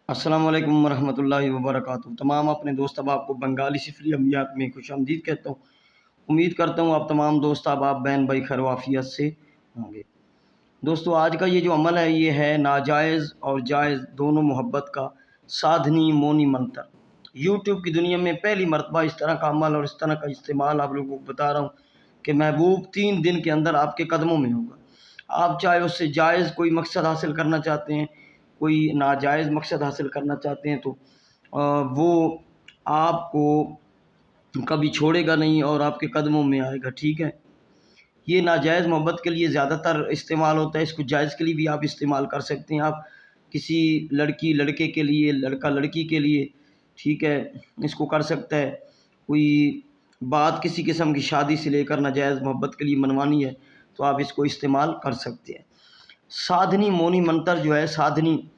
अस्सलाम वालेकुम वरहमतुल्लाहि वबरकातुहू। तमाम अपने दोस्त अहबाब को बंगाली सिफरी अमियात में खुश आमदीद कहता हूँ। उम्मीद करता हूँ आप तमाम दोस्त अहबाब बहन भाई खैर वाफियत से होंगे। दोस्तों, आज का ये जो अमल है ये है नाजायज़ और जायज़ दोनों मोहब्बत का साधनी मोनी मंत्र। यूट्यूब की दुनिया में पहली मरतबा इस तरह का अमल और इस तरह का इस्तेमाल आप लोगों को बता रहा हूँ कि महबूब 3 दिन के अंदर आपके कदमों में होगा। आप चाहे उससे जायज़ कोई मकसद हासिल करना चाहते हैं, कोई नाजायज़ मकसद हासिल करना चाहते हैं, तो वो आपको कभी छोड़ेगा नहीं और आपके कदमों में आएगा। ठीक है, ये नाजायज़ मोहब्बत के लिए ज़्यादातर इस्तेमाल होता है, इसको जायज़ के लिए भी आप इस्तेमाल कर सकते हैं। आप किसी लड़की लड़के के लिए, लड़का लड़की के लिए, ठीक है, इसको कर सकता है। कोई बात किसी किस्म की शादी से लेकर नाजायज़ मोहब्बत के लिए मनवानी है तो आप इसको इस्तेमाल कर सकते हैं। साधनी मोनी मंत्र जो है, साधनी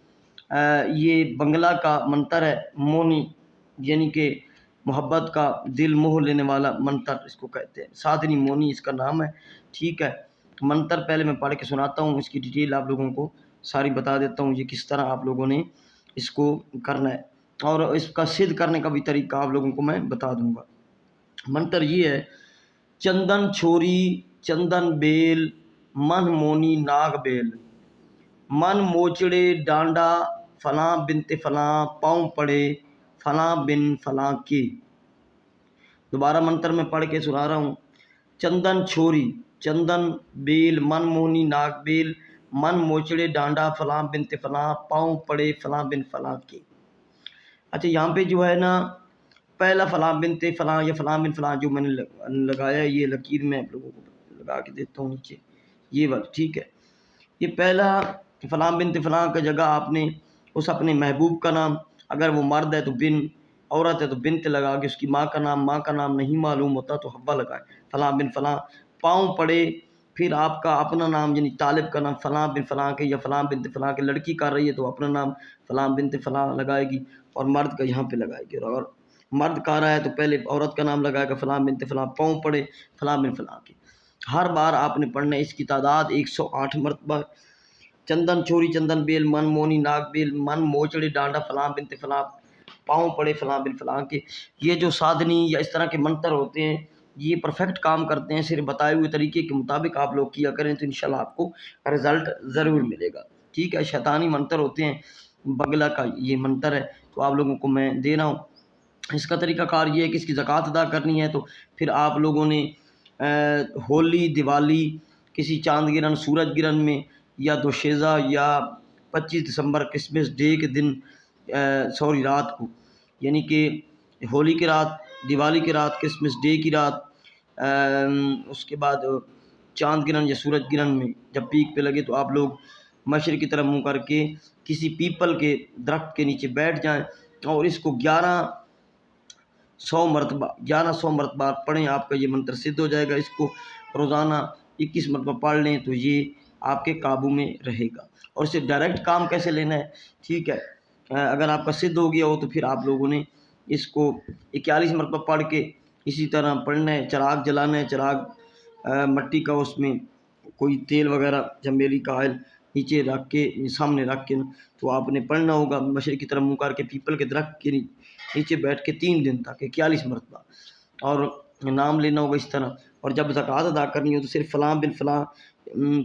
ये बंगला का मंत्र है। मोनी यानी कि मोहब्बत का दिल मोह लेने वाला मंत्र इसको कहते हैं। साधनी मोनी इसका नाम है। ठीक है, मंत्र पहले मैं पढ़ के सुनाता हूँ, इसकी डिटेल आप लोगों को सारी बता देता हूँ, ये किस तरह आप लोगों ने इसको करना है और इसका सिद्ध करने का भी तरीका आप लोगों को मैं बता दूंगा। मंत्र ये है: चंदन छोरी चंदन बेल, मन मोनी नाग बेल, मन मोचड़े डांडा, फलां बिनते फलां, पाँव पड़े फलां बिन फलां के। दोबारा मंत्र में पढ़ के सुना रहा हूँ। चंदन छोरी चंदन बेल, मन मोहनी नाग बेल, मन मोचड़े डांडा, फलां बिनते फलां, पाँव पड़े फलां बिन फलां के। अच्छा, यहाँ पे जो है ना, पहला फलां बिनते फलां या फलां बिन फलां जो मैंने लगाया है, ये लकीर में आप लोगों को लगा के देता हूँ नीचे, ये वाला। ठीक है, ये पहला फलां बिनते फलां का जगह आपने उस अपने महबूब का नाम, अगर वो मर्द है तो बिन, औरत है तो बिनते लगा के, उसकी माँ का नाम नहीं मालूम होता तो हब्बा लगाए, फलां बिन फलां। पाँव पड़े, फिर आपका अपना नाम यानी तालिब का नाम फलां बिन फलां के या फलां बिनते फलां के। लड़की कर रही है तो अपना नाम फलां बिनते फलां लगाएगी और मर्द का यहाँ पे लगाएगी। और मर्द कर रहा है तो पहले औरत का नाम लगाएगा फलां बिनते फलां, पाँव पड़े फलां बिन फलां के। हर बार आपने पढ़ना है। इसकी तादाद 108 मरतबा। चंदन छोरी चंदन बेल, मन मोनी नाग बेल, मन मोचड़े डांडा, फलां बिनते फलां, पाँव पड़े फलां बिन फलां के। ये जो साधनी या इस तरह के मंत्र होते हैं ये परफेक्ट काम करते हैं। सिर्फ बताए हुए तरीके के मुताबिक आप लोग किया करें तो इंशाल्लाह आपको रिज़ल्ट ज़रूर मिलेगा। ठीक है, शैतानी मंत्र होते हैं, बगला का ये मंत्र है तो आप लोगों को मैं दे रहा हूँ। इसका तरीक़ाकार ये है कि इसकी ज़कात अदा करनी है तो फिर आप लोगों ने होली, दिवाली, किसी चाँद गिरन, सूरज गिरन में, या दोशेज़ा या 25 दिसंबर क्रिसमस डे के दिन, रात को, यानी कि होली की रात, दिवाली की रात, क्रिसमस डे की रात, उसके बाद चाँद गिरन या सूरज गिरन में जब पीक पे लगे तो आप लोग मशरिक़ की तरफ मुँह करके किसी पीपल के दरख्त के नीचे बैठ जाएं और इसको 1100 मरतबा पढ़ें। आपका ये मंत्र सिद्ध हो जाएगा। इसको रोज़ाना 21 मरतबा पढ़ लें तो ये आपके काबू में रहेगा। और इससे डायरेक्ट काम कैसे लेना है, ठीक है, अगर आपका सिद्ध हो गया हो तो फिर आप लोगों ने इसको 41 मरतबा पढ़ के इसी तरह पढ़ना है। चिराग जलाना है, चिराग मट्टी का, उसमें कोई तेल वगैरह चमेली का ऑयल नीचे रख के, सामने रख के, तो आपने पढ़ना होगा मशरिक़ की तरफ मुँह करके पीपल के दरख्त के नीचे बैठ के 3 दिन तक 41 मरतबा, और नाम लेना होगा इस तरह। और जब ज़कात अदा करनी हो तो सिर्फ फलां बिन फलां,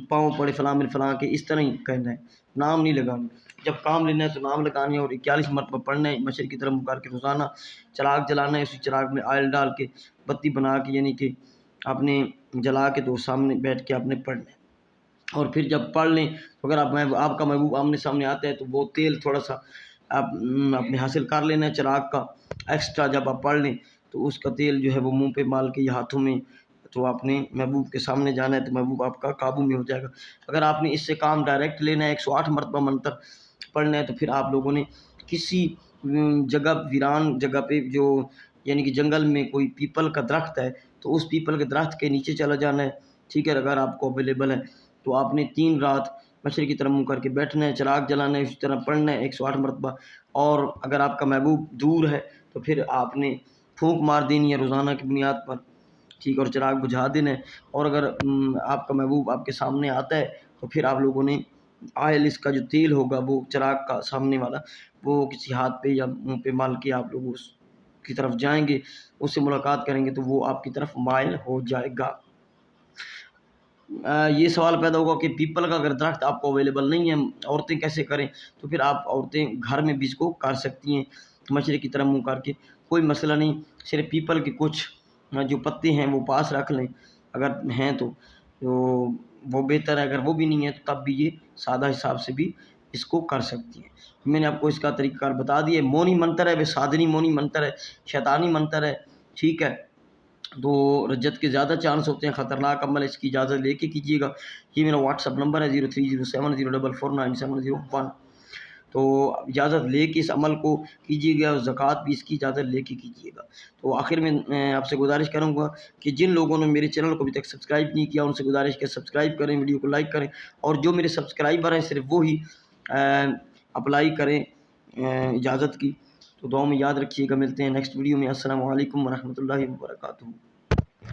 पाँव पड़े फलां बिन फलां के, इस तरह ही कहना है, नाम नहीं लगाना। जब काम लेना है तो नाम लगानी है और 41 मरतबा पढ़ना है मशरिक़ की तरफ मुँह करके। रोज़ाना चिराग जलाना है, उसी चिराग में ऑयल डाल के बत्ती बना के, यानी कि आपने जला के तो सामने बैठ के आपने पढ़ना है। और फिर जब पढ़ लें तो अगर आपका महबूब आमने सामने आता है तो वो तेल थोड़ा सा आप अपने हासिल कर लेना है चिराग का एक्स्ट्रा। जब आप पढ़ लें तो उसका तेल जो है वो मुंह पे माल के या हाथों में, तो आपने महबूब के सामने जाना है तो महबूब आपका काबू में हो जाएगा। अगर आपने इससे काम डायरेक्ट लेना है, 108 मरतबा मंत्र पढ़ना है, तो फिर आप लोगों ने किसी जगह, वीरान जगह पे, जो यानी कि जंगल में कोई पीपल का दरख्त है तो उस पीपल के दरख्त के नीचे चला जाना है। ठीक है, अगर आपको अवेलेबल है तो आपने 3 रात मशरिक़ की तरफ मुँह करके बैठना है, चिराग जलाना है, इसी तरह पढ़ना है 108 मरतबा। और अगर आपका महबूब दूर है तो फिर आपने फूंक मार देनी है रोज़ाना की बुनियाद पर, ठीक, और चिराग बुझा देना है। और अगर आपका महबूब आपके सामने आता है तो फिर आप लोगों ने آئل اس کا جو تیل ہوگا وہ چراغ کا سامنے والا وہ کسی ہاتھ پہ یا منہ پہ مال کے آپ لوگ اس کی طرف جائیں گے، اس سے ملاقات کریں گے تو وہ آپ کی طرف مائل ہو جائے گا۔ یہ سوال پیدا ہوگا کہ پیپل کا اگر درخت آپ کو اویلیبل نہیں ہے عورتیں کیسے کریں؟ تو پھر آپ عورتیں گھر میں بھی اس کو کر سکتی ہیں، مشرق کی طرف منہ کر کے، کوئی مسئلہ نہیں۔ صرف پیپل کے کچھ جو پتے ہیں وہ پاس رکھ لیں، اگر ہیں تو وہ بہتر ہے، اگر وہ بھی نہیں ہے تو تب بھی یہ سادہ حساب سے بھی اس کو کر سکتی ہیں۔ میں نے آپ کو اس کا طریقہ کار بتا دیا ہے۔ مونی منتر ہے، سادھنی مونی منتر ہے، شیطانی منتر ہے، ٹھیک ہے۔ تو رجت کے زیادہ چانس ہوتے ہیں، خطرناک عمل، اس کی اجازت لے کے کیجیے گا۔ یہ میرا واٹس ایپ نمبر ہے 0307044971۔ تو اجازت لے کے اس عمل کو کیجیے گا، اور زکوٰۃ بھی اس کی اجازت لے کے کیجیے گا۔ تو آخر میں آپ سے گزارش کروں گا کہ جن لوگوں نے میرے چینل کو ابھی تک سبسکرائب نہیں کیا ان سے گزارش کہ سبسکرائب کریں، ویڈیو کو لائک کریں، اور جو میرے سبسکرائبر ہیں صرف وہی اپلائی کریں اجازت کی۔ تو دعاؤں میں یاد رکھیے گا، ملتے ہیں نیکسٹ ویڈیو میں۔ السلام علیکم ورحمۃ اللہ وبرکاتہ۔